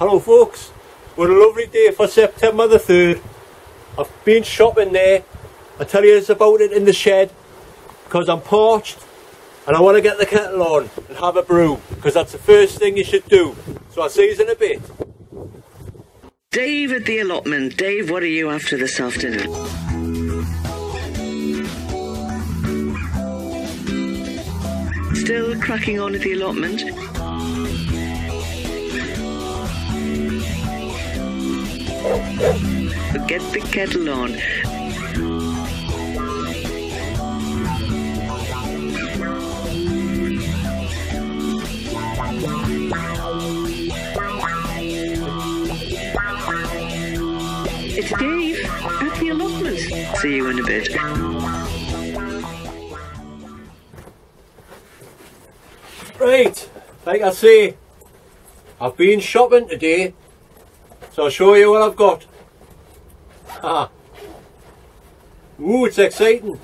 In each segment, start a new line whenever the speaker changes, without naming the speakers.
Hello folks, what a lovely day for September the 3rd. I've been shopping there. I'll tell you about it in the shed because I'm parched and I want to get the kettle on and have a brew because that's the first thing you should do. So I'll see you in a bit.
Dave at the allotment. Dave, what are you after this afternoon? Still cracking on at the allotment? Get the kettle on. It's Dave at the allotment. See you in a bit.
Right, like I say, I've been shopping today, so I'll show you what I've got. Ooh, it's exciting.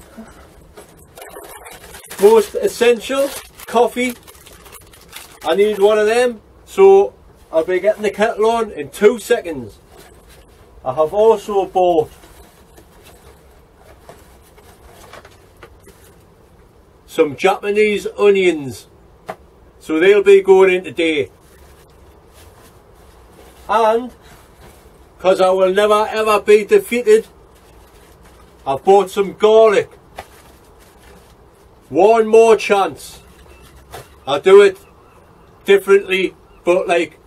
Most essential, coffee. I need one of them, so I'll be getting the kettle on in 2 seconds. I have also bought some Japanese onions, so they'll be going in today. And because I will never ever be defeated, I've bought some garlic. One more chance. I'll do it differently, but like,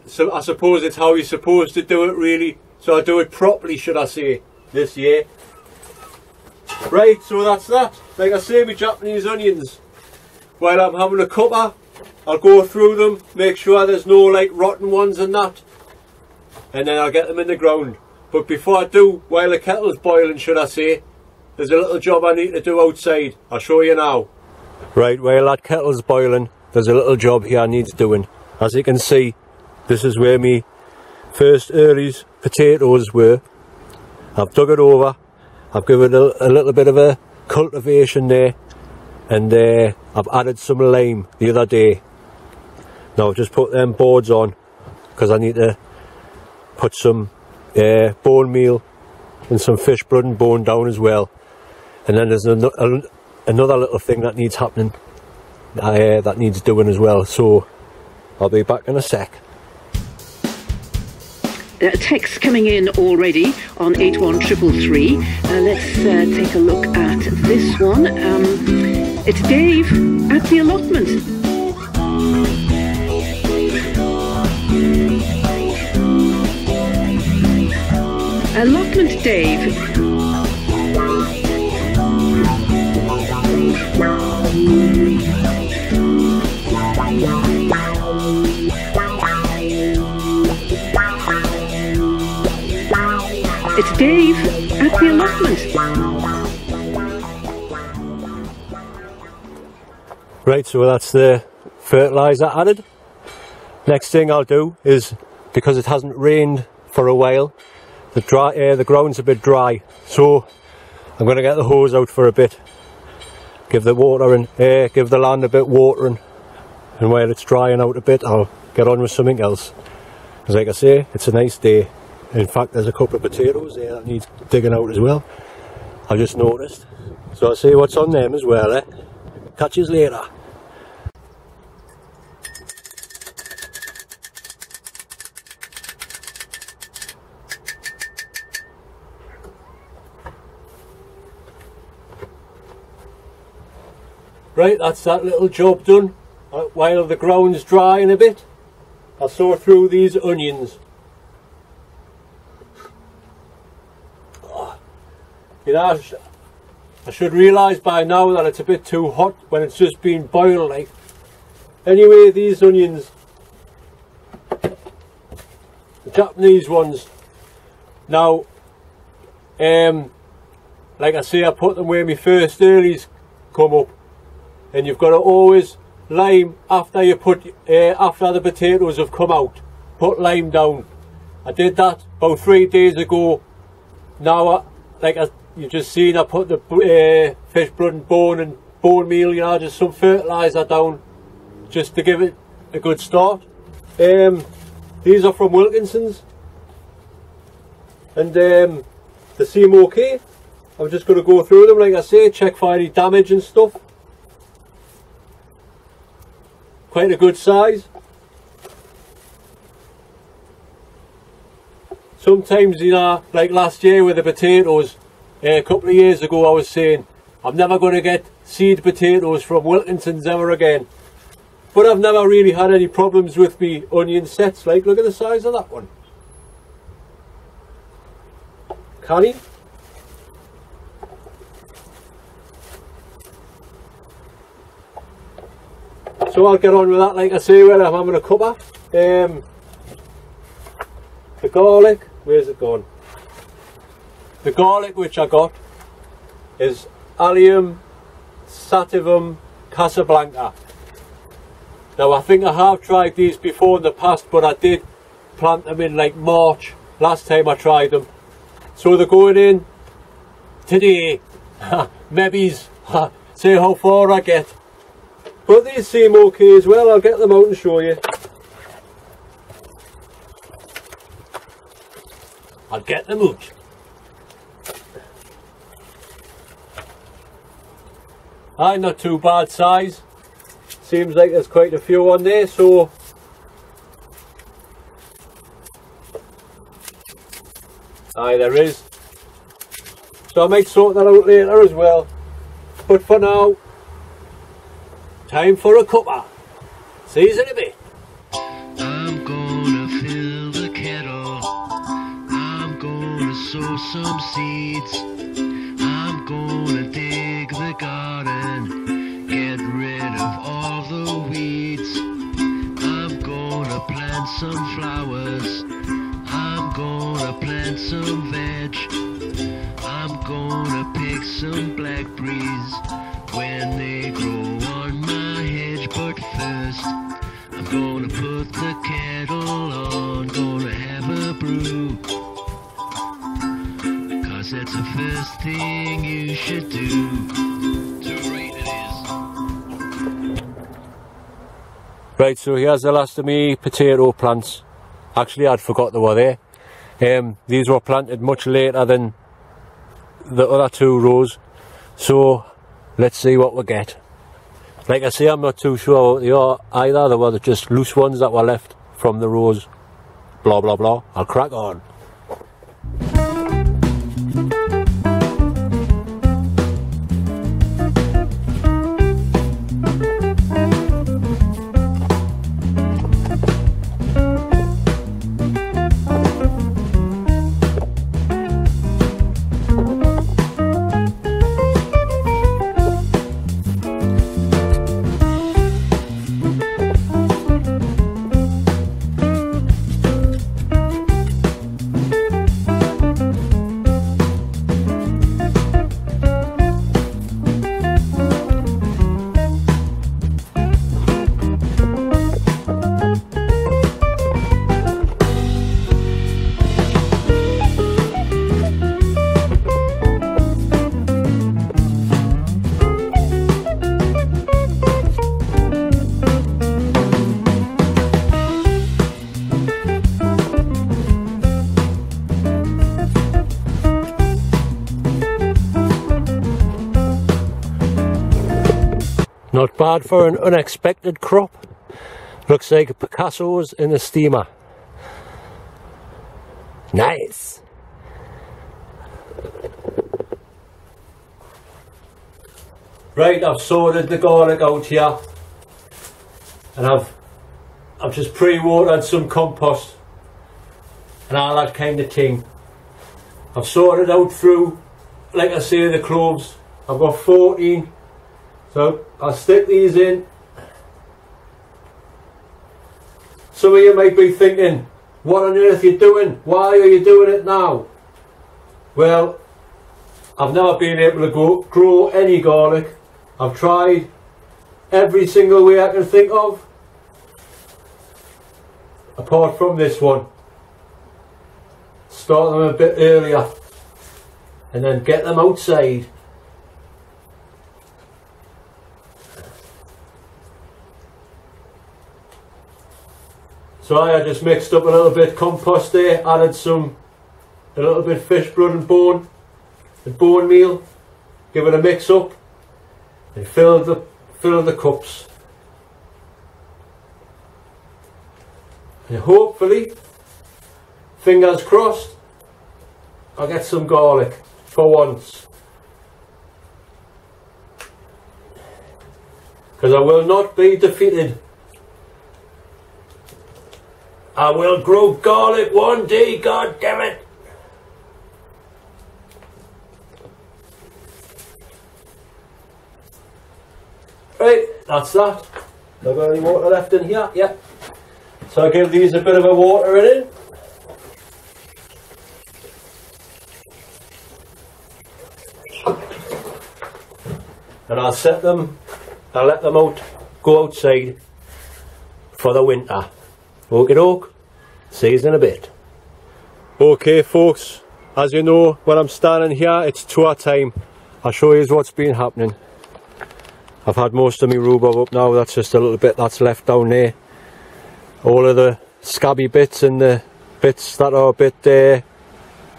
so I suppose it's how you're supposed to do it really. So I'll do it properly, should I say, this year. Right, so that's that. Like I say, with Japanese onions, while I'm having a cuppa, I'll go through them, make sure there's no like rotten ones and that, and then I'll get them in the ground. But before I do, while the kettle's boiling, should I say, there's a little job I need to do outside. I'll show you now. Right, while that kettle's boiling, there's a little job here I need doing. As you can see, this is where me first early's potatoes were. I've dug it over, I've given it a little bit of a cultivation there, and I've added some lime the other day. Now I've just put them boards on because I need to put some bone meal and some fish blood and bone down as well. And then there's another little thing that needs happening, that needs doing as well. So I'll be back in a sec.
Text coming in already on 81333. Let's take a look at this one. It's Dave at the allotment. Allotment Dave. It's Dave at the allotment.
Right, so that's the fertiliser added. Next thing I'll do is, because it hasn't rained for a while, the ground's a bit dry, so I'm going to get the hose out for a bit, give the water and give the land a bit watering, and while it's drying out a bit I'll get on with something else. Because like I say, it's a nice day. In fact, there's a couple of potatoes there that need digging out as well, I just noticed. So I'll see what's on them as well. Catch you later. Right, that's that little job done. While the ground's drying a bit, I'll sow through these onions. You know, I should realise by now that it's a bit too hot when it's just been boiled like. Anyway, these onions, the Japanese ones, now, like I say, I put them where my first earlies come up. And you've got to always lime after you put after the potatoes have come out. Put lime down. I did that about 3 days ago. Now, you just seen, I put the fish blood and bone meal, you know, just some fertiliser down, just to give it a good start. The These are from Wilkinson's, and they seem okay. I'm just going to go through them, like I say, check for any damage and stuff. Quite a good size. Sometimes, you know, like last year with the potatoes, a couple of years ago I was saying I'm never going to get seed potatoes from Wilkinson's ever again. But I've never really had any problems with me onion sets. Like, look at the size of that one. Canny. So I'll get on with that, like I say, when I'm having a cuppa. The garlic, where's it gone? The garlic which I got is Allium Sativum Casablanca. Now I think I have tried these before in the past, but I did plant them in like March last time I tried them. So they're going in today. Maybe's see how far I get. But these seem okay as well. I'll get them out and show you. I'll get them out. Aye, not too bad size. Seems like there's quite a few on there, so aye, there is. So I might sort that out later as well. But for now, time for a cuppa. See you in a bit.
I'm gonna fill the kettle. I'm gonna sow some seeds. I'm gonna dig the garden, get rid of all the weeds. I'm gonna plant some flowers. I'm gonna plant some veg. I'm gonna pick some blackberries when they grow on my hedge. But first, I'm gonna put the kettle on, gonna have a brew, 'cause that's the first thing you should do. Too right it is.
Right, so here's the last of me potato plants. Actually, I'd forgot they were there. These were planted much later than the other two rows. So let's see what we get. Like I say, I'm not too sure what they are either. They were just loose ones that were left from the rows. Blah blah blah. I'll crack on. Not bad for an unexpected crop. Looks like Picasso's in the steamer. Nice. Right, I've sorted the garlic out here, and I've just pre-watered some compost and all that kind of thing. I've sorted out through, like I say, the cloves. I've got 14. So I'll stick these in. Some of you might be thinking, what on earth are you doing? Why are you doing it now? Well, I've never been able to grow any garlic. I've tried every single way I can think of, apart from this one. Start them a bit earlier and then get them outside. So I just mixed up a little bit compost there, added a little bit fish blood and bone meal, give it a mix up, and fill the cups. And hopefully, fingers crossed, I'll get some garlic for once. Because I will not be defeated. I will grow garlic one day, god damn it! Right, that's that. Have I got any water left in here? Yeah. So I give these a bit of a water in. And I'll let them go outside for the winter. Okie doke, see you in a bit. Okay folks, as you know, when I'm standing here, it's tour time. I'll show you what's been happening. I've had most of my rhubarb up now, that's just a little bit that's left down there. All of the scabby bits and the bits that are a bit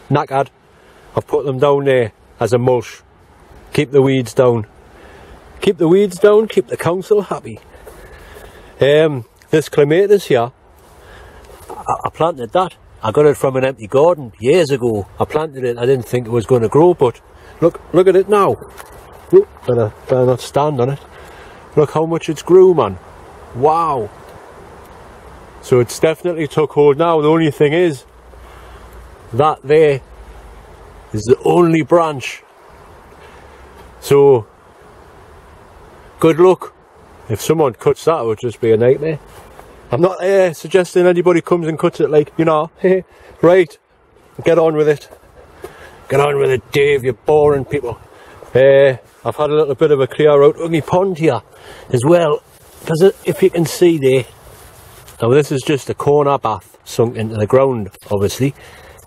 knackered, I've put them down there as a mulch. Keep the weeds down. Keep the weeds down, keep the council happy. This clematis here, I planted that. I got it from an empty garden years ago. I planted it, I didn't think it was going to grow, but look at it now. Look, better not stand on it. Look how much it's grew, man. Wow. So it's definitely took hold now. The only thing is, that there is the only branch. So, good luck. If someone cuts that, it would just be a nightmare. I'm not suggesting anybody comes and cuts it, like, you know. Right, get on with it. Get on with it, Dave, you boring people. I've had a little bit of a clear out of my pond here as well, because if you can see there, now this is just a corner bath sunk into the ground, obviously,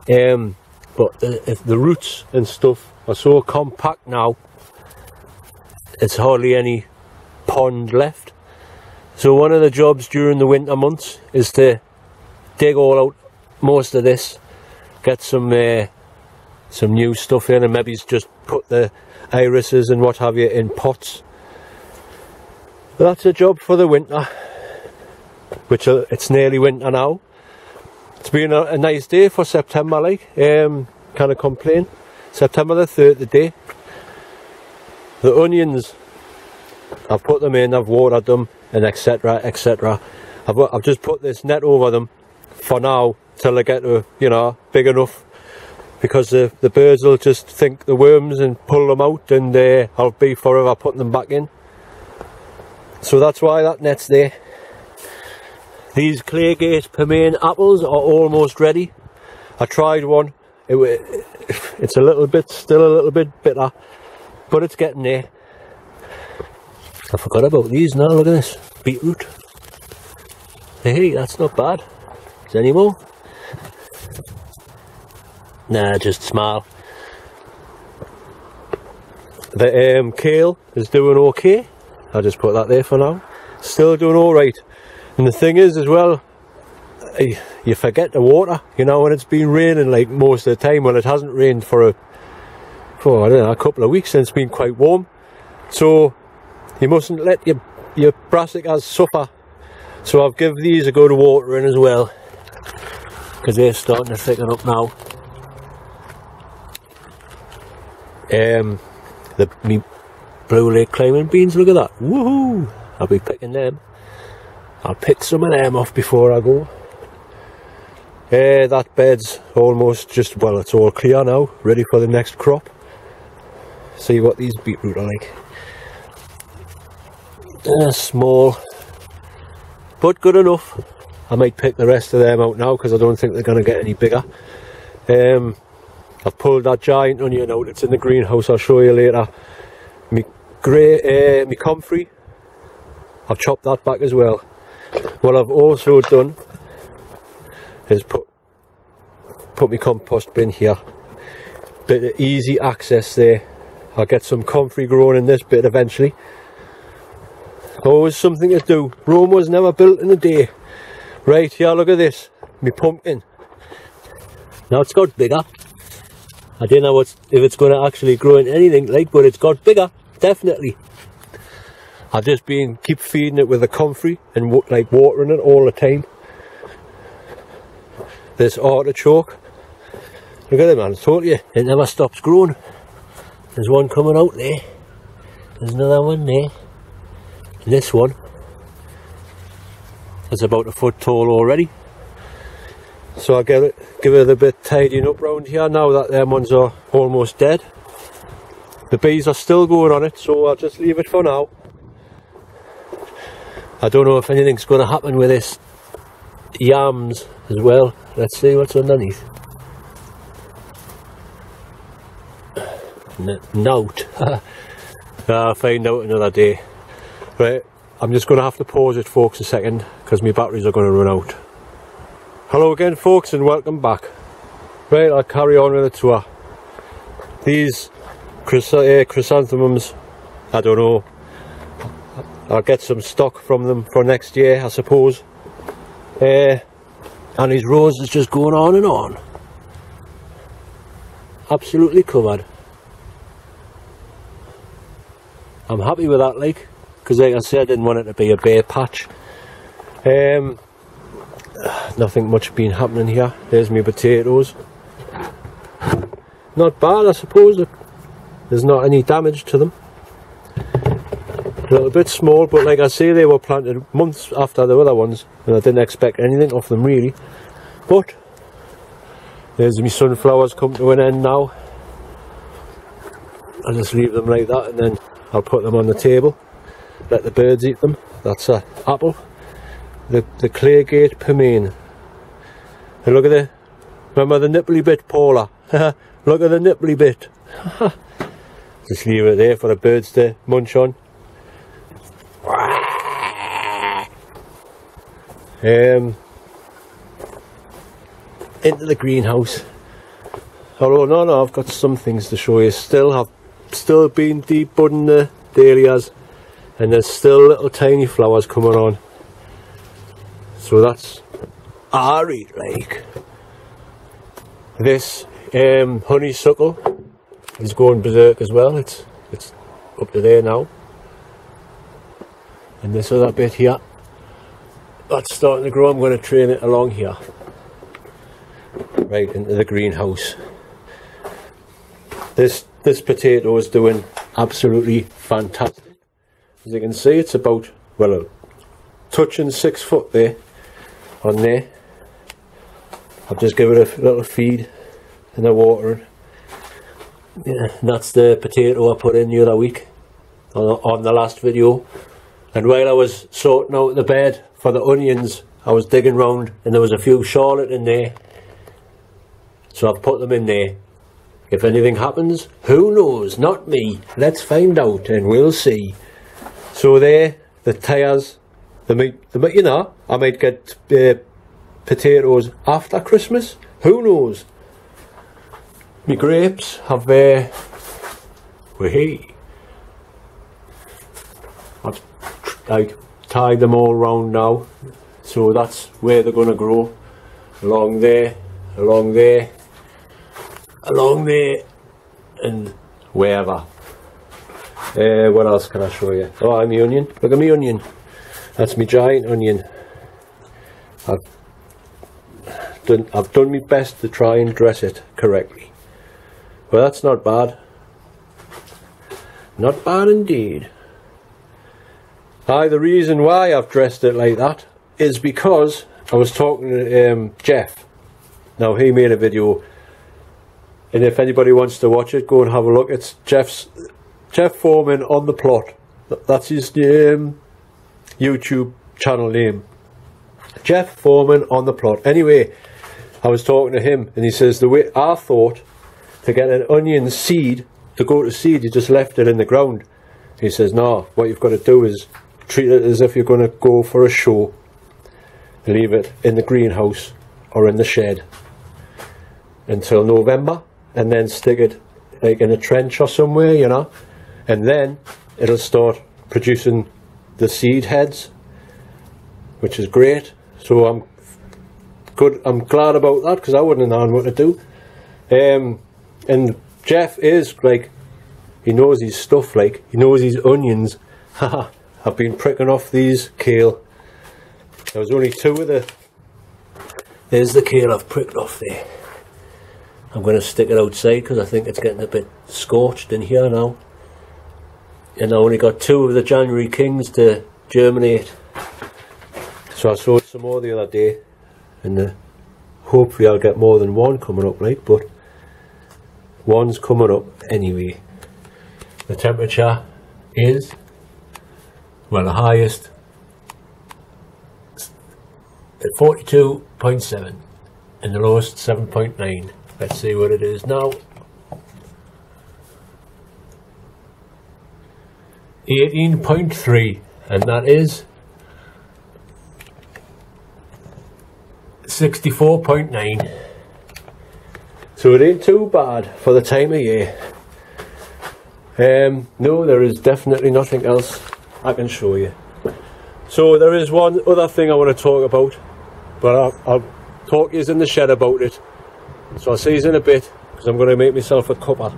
but the roots and stuff are so compact now, it's hardly any pond left. So one of the jobs during the winter months is to dig all out most of this, get some new stuff in, and maybe just put the irises and what have you in pots. But that's a job for the winter, which it's nearly winter now. It's been a nice day for September, like, can't complain. September the 3rd today. The onions, I've put them in, I've watered them, and etc, etc. I've just put this net over them for now till they get to, you know, big enough, because the birds will just think the worms and pull them out, and I'll be forever putting them back in. So that's why that net's there. These Claygate Pemaine apples are almost ready. I tried one. It's still a little bit bitter, but it's getting there. I forgot about these now. Look at this beetroot. Hey, that's not bad. Is there any more? Nah, just small. The kale is doing okay. I'll just put that there for now. Still doing alright. And the thing is as well, you forget the water, you know, when it's been raining like most of the time. Well, it hasn't rained for I don't know, a couple of weeks, and it's been quite warm. So you mustn't let your brassicas suffer. So I've given these a go to watering as well, because they're starting to thicken up now. Me Blue Lake climbing beans, look at that. Woohoo! I'll be picking them. I'll pick some of them off before I go. That bed's almost just, well, it's all clear now, ready for the next crop. See what these beetroot are like. Small, but good enough. I might pick the rest of them out now, because I don't think they're going to get any bigger. I've pulled that giant onion out, it's in the greenhouse, I'll show you later. Me comfrey, I've chopped that back as well. What I've also done is put my compost bin here. Bit of easy access there. I'll get some comfrey growing in this bit eventually. Always something to do. Rome was never built in a day. Right, here, look at this. My pumpkin. Now it's got bigger. I don't know if it's going to actually grow into anything like, but it's got bigger, definitely. I've just keep feeding it with the comfrey and like watering it all the time. This artichoke. Look at it, man, I told you, it never stops growing. There's one coming out there. There's another one there. And this one is about a foot tall already. So I'll give it a bit tidying up round here now that them ones are almost dead. The bees are still going on it, so I'll just leave it for now. I don't know if anything's going to happen with this yams as well. Let's see what's underneath. Note. I'll find out another day. Right, I'm just going to have to pause it, folks, a second, because my batteries are going to run out. Hello again, folks, and welcome back. Right, I'll carry on with the tour. These chrysanthemums, I don't know, I'll get some stock from them for next year, I suppose. And his rose is just going on and on. Absolutely covered. I'm happy with that, like, because like I said, I didn't want it to be a bare patch. Nothing much been happening here. There's my potatoes. Not bad, I suppose. There's not any damage to them. A little bit small, but like I say, they were planted months after the other ones, and I didn't expect anything off them really. But there's my sunflowers come to an end now. I'll just leave them like that, and then I'll put them on the table, let the birds eat them. That's an apple, the Claygate Pemaine. And look at the, remember the nipply bit, Paula? Look at the nipply bit. Just leave it there for the birds to munch on. Into the greenhouse. Although no, I've got some things to show you. Still been deep budding the dahlias, and there's still little tiny flowers coming on. So that's alright, like. This honeysuckle is going berserk as well. It's up to there now. And this other bit here, that's starting to grow. I'm going to train it along here, right into the greenhouse. This potato is doing absolutely fantastic. As you can see, it's about, well, touching 6 foot there, on there. I'll just give it a little feed and a watering. Yeah, and that's the potato I put in the other week on the last video. And while I was sorting out the bed for the onions, I was digging round and there was a few Charlotte in there. So I've put them in there. If anything happens, who knows? Not me. Let's find out and we'll see. So there, the tyres, you know, I might get potatoes after Christmas. Who knows? My grapes have I've tied them all round now, so that's where they're going to grow. Along there, along there, along there, and wherever. What else can I show you? Oh, and my onion. Look at my onion. That's my giant onion. I've done my best to try and dress it correctly. Well, that's not bad. Not bad indeed. The reason why I've dressed it like that is because I was talking to Jeff. Now, he made a video, and if anybody wants to watch it, go and have a look. It's Jeff Foreman on the Plot. That's his YouTube channel name. Jeff Foreman on the Plot. Anyway, I was talking to him, and he says the way I thought to get an onion seed to go to seed, you just left it in the ground. He says, no, what you've got to do is treat it as if you're going to go for a show. Leave it in the greenhouse or in the shed until November, and then stick it like in a trench or somewhere, you know, and then it'll start producing the seed heads, which is great. So good. I'm glad about that, because I wouldn't have known what to do. And Jeff is like, he knows his stuff, like he knows his onions. Haha, I've been pricking off these kale. There was only two of the, there's the kale I've pricked off there. I'm going to stick it outside because I think it's getting a bit scorched in here now. And I only got two of the January Kings to germinate. So I sowed some more the other day, and hopefully I'll get more than one coming up, like, but one's coming up anyway. The temperature is, well, the highest at 42.7 and the lowest 7.9. Let's see what it is now. 18.3, and that is 64.9. So it ain't too bad for the time of year. No, there is definitely nothing else I can show you. So there is one other thing I want to talk about, but I'll talk to you in the shed about it. So I'll see you in a bit, because I'm going to make myself a cuppa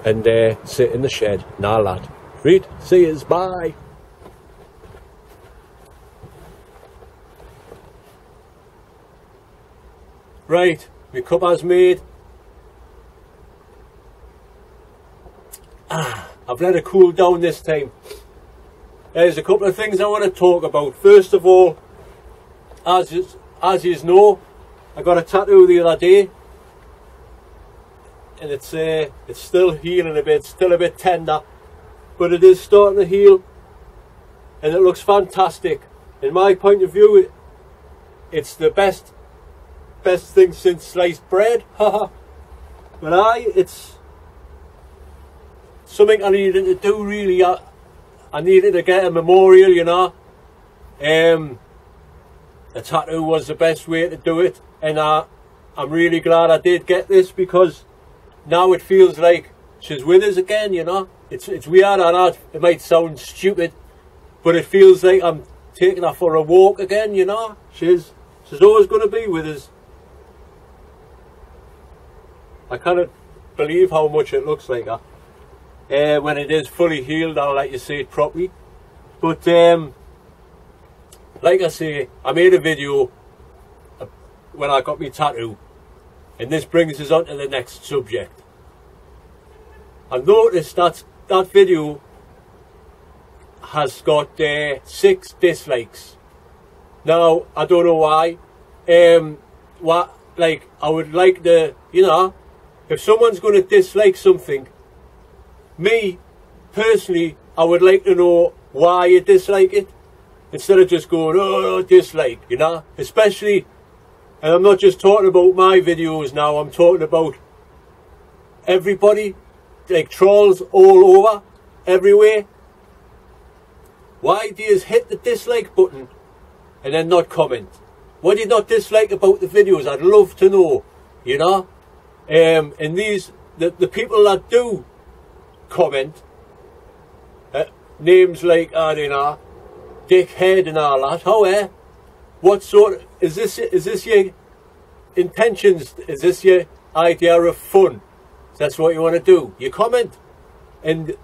and sit in the shed. Nah, lad. Read, see yous, bye. Right, my cuppa's made. I've let it cool down this time. There's a couple of things I want to talk about. First of all, as you know, I got a tattoo the other day, and it's still healing a bit, still a bit tender, but it is starting to heal, and it looks fantastic. In my point of view, it's the best thing since sliced bread. Haha. But it's something I needed to do, really. I needed to get a memorial, you know. A tattoo was the best way to do it, and I'm really glad I did get this, because now it feels like she's with us again, you know. It's weird, I know it might sound stupid, but it feels like I'm taking her for a walk again, you know. She's always going to be with us. I can't believe how much it looks like her. When it is fully healed, I'll let you see it properly. But like I say, I made a video when I got my tattoo, and this brings us on to the next subject. I've noticed that that video has got 6 dislikes. Now, I don't know why. Like, I would like to, you know, if someone's going to dislike something, me personally, I would like to know why you dislike it, instead of just going, oh, dislike, you know. Especially, and I'm not just talking about my videos now, I'm talking about everybody, like trolls all over, everywhere. Why do you hit the dislike button and then not comment? What do you not dislike about the videos? I'd love to know, you know. And the people that do comment, names like, I don't know, dickhead and all that, how, what sort of, is this your intentions? Is this your idea of fun? That's what you want to do. You comment, and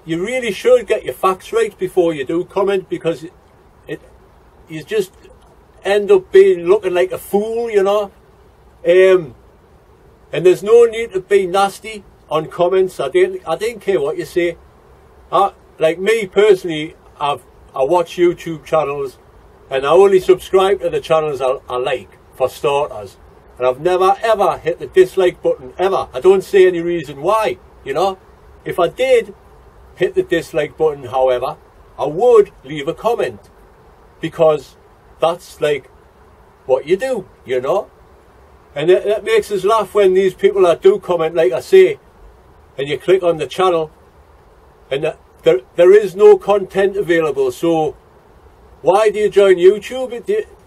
you really should get your facts right before you do comment, because you just end up looking like a fool, you know. And there's no need to be nasty on comments. I didn't care what you say. Like me personally, I watch YouTube channels, and I only subscribe to the channels I like, for starters. And I've never ever hit the dislike button, ever. I don't see any reason why, you know. If I did hit the dislike button, however, I would leave a comment, because that's like what you do, you know. And that makes us laugh when these people that do comment, like I say, and you click on the channel, and there is no content available. So why do you join YouTube?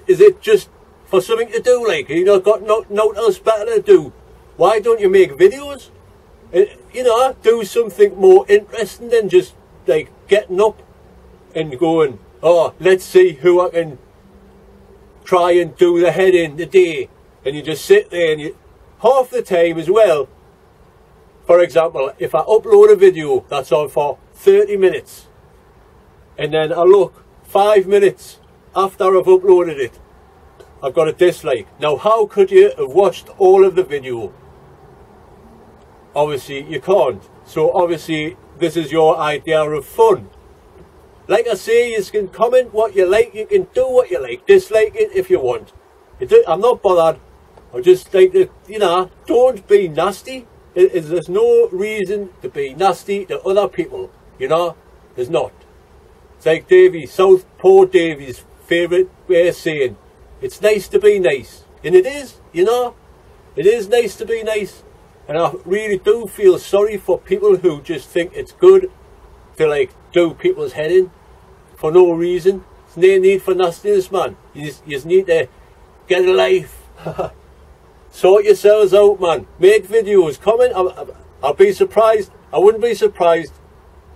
Is it just for something to do? Like, you know, got nothing else better to do? Why don't you make videos? You know, do something more interesting than just like getting up and going, oh, let's see who I can try and do the head in the day, and you just sit there and you, half the time as well, for example, if I upload a video that's on for 30 minutes, and then I look 5 minutes after I've uploaded it, I've got a dislike. Now, how could you have watched all of the video? Obviously you can't. So obviously this is your idea of fun. Like I say, you can comment what you like, you can do what you like, dislike it if you want. I'm not bothered. I just like to, you know, don't be nasty. There's no reason to be nasty to other people, you know, there's not. It's like Southport Davy's favourite way of saying, it's nice to be nice. And it is, you know, it is nice to be nice. And I really do feel sorry for people who just think it's good to like do people's head in for no reason. There's no need for nastiness, man. You just need to get a life. Sort yourselves out, man. Make videos, comment. I'll be surprised. I wouldn't be surprised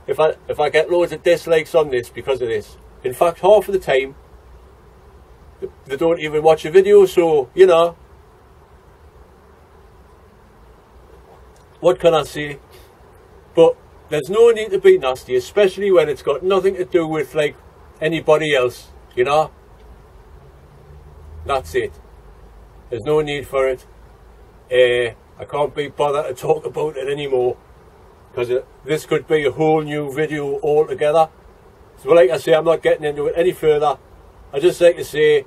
if I get loads of dislikes on this because of this. In fact, half of the time they don't even watch a video, so you know, what can I say? But there's no need to be nasty, especially when it's got nothing to do with like anybody else, you know. That's it. There's no need for it. I can't be bothered to talk about it anymore because this could be a whole new video altogether. So like I say, I'm not getting into it any further. I just like to say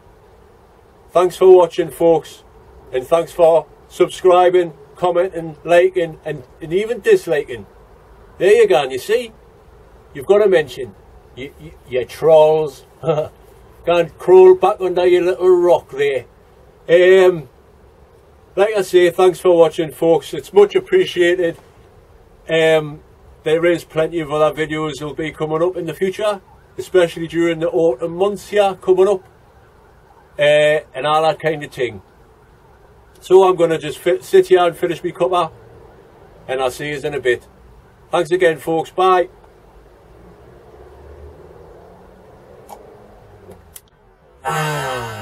thanks for watching, folks, and thanks for subscribing, commenting, liking, and even disliking. There you go. And you see, you've got to mention you trolls. Can't crawl back under your little rock there. Like I say, thanks for watching, folks. It's much appreciated. There is plenty of other videos that will be coming up in the future, especially during the autumn months here coming up, and all that kind of thing. So I'm going to just sit here and finish my cuppa, and I'll see you in a bit. Thanks again, folks. Bye. Ah.